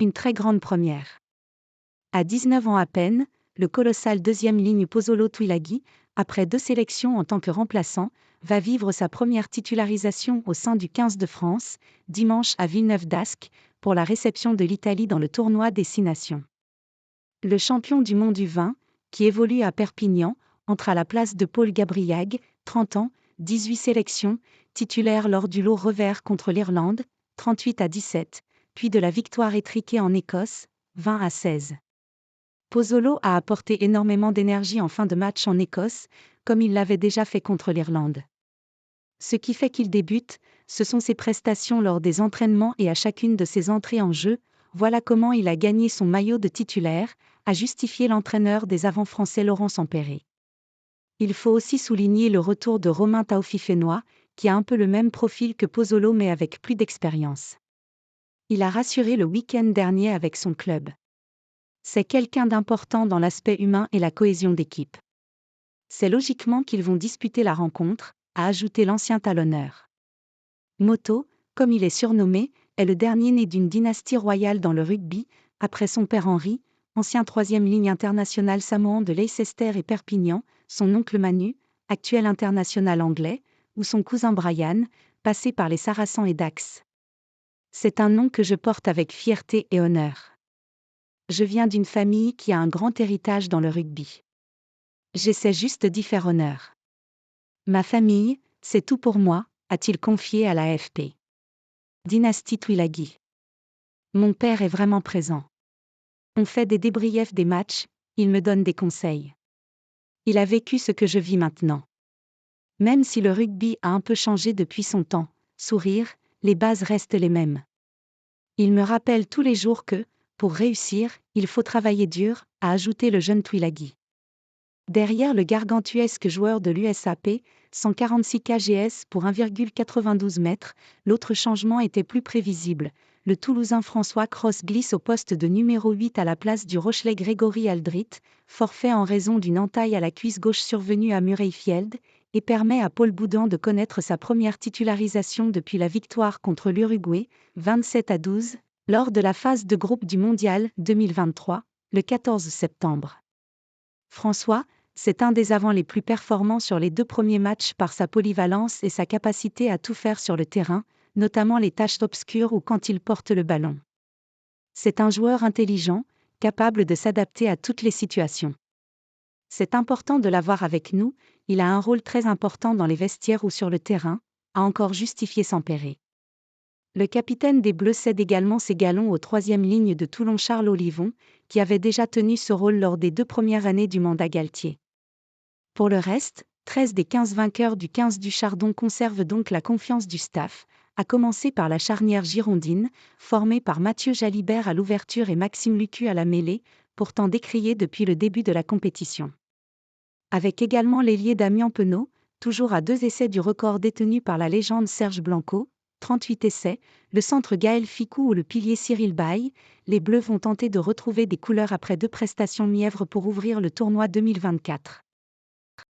Une très grande première. À 19 ans à peine, le colossal deuxième ligne Pozzolo Tuilagi, après 2 sélections en tant que remplaçant, va vivre sa première titularisation au sein du 15 de France, dimanche à Villeneuve-d'Ascq, pour la réception de l'Italie dans le tournoi des 6 nations. Le champion du monde U20, qui évolue à Perpignan, entre à la place de Paul Gabriag, 30 ans, 18 sélections, titulaire lors du lot revers contre l'Irlande, 38-17, puis de la victoire étriquée en Écosse, 20-16. Pozzolo a apporté énormément d'énergie en fin de match en Écosse, comme il l'avait déjà fait contre l'Irlande. Ce qui fait qu'il débute, ce sont ses prestations lors des entraînements et à chacune de ses entrées en jeu. Voilà comment il a gagné son maillot de titulaire, a justifié l'entraîneur des avants français Laurent Sampéré. Il faut aussi souligner le retour de Romain Taofifénois, qui a un peu le même profil que Pozzolo mais avec plus d'expérience. Il a rassuré le week-end dernier avec son club. C'est quelqu'un d'important dans l'aspect humain et la cohésion d'équipe. C'est logiquement qu'ils vont disputer la rencontre, a ajouté l'ancien talonneur. Moto, comme il est surnommé, est le dernier né d'une dynastie royale dans le rugby, après son père Henri, ancien troisième ligne international samoan de Leicester et Perpignan, son oncle Manu, actuel international anglais, ou son cousin Brian, passé par les Saracens et Dax. C'est un nom que je porte avec fierté et honneur. Je viens d'une famille qui a un grand héritage dans le rugby. J'essaie juste d'y faire honneur. Ma famille, c'est tout pour moi, a-t-il confié à la AFP. Dynastie Tuilagi. Mon père est vraiment présent. On fait des débriefs des matchs, il me donne des conseils. Il a vécu ce que je vis maintenant. Même si le rugby a un peu changé depuis son temps, sourire, les bases restent les mêmes. Il me rappelle tous les jours que, pour réussir, il faut travailler dur, a ajouté le jeune Tuilagi. Derrière le gargantuesque joueur de l'USAP, 146 kgs pour 1,92 m, l'autre changement était plus prévisible. Le Toulousain François Cros glisse au poste de numéro 8 à la place du Rochelais Grégory Aldrit, forfait en raison d'une entaille à la cuisse gauche survenue à Murrayfield, et permet à Paul Boudan de connaître sa première titularisation depuis la victoire contre l'Uruguay, 27-12, lors de la phase de groupe du Mondial 2023, le 14 septembre. François, c'est un des avants les plus performants sur les 2 premiers matchs par sa polyvalence et sa capacité à tout faire sur le terrain, notamment les tâches obscures ou quand il porte le ballon. C'est un joueur intelligent, capable de s'adapter à toutes les situations. C'est important de l'avoir avec nous, il a un rôle très important dans les vestiaires ou sur le terrain, a encore justifié Sampéré. Le capitaine des Bleus cède également ses galons au 3e ligne de Toulon Charles Olivon, qui avait déjà tenu ce rôle lors des 2 premières années du mandat Galtier. Pour le reste, 13 des 15 vainqueurs du 15 du Chardon conservent donc la confiance du staff, à commencer par la charnière girondine, formée par Mathieu Jalibert à l'ouverture et Maxime Lucu à la mêlée, pourtant décriée depuis le début de la compétition. Avec également l'ailier Damien Penaud, toujours à 2 essais du record détenu par la légende Serge Blanco, 38 essais, le centre Gaël Ficou ou le pilier Cyril Baille, les Bleus vont tenter de retrouver des couleurs après 2 prestations mièvres pour ouvrir le tournoi 2024.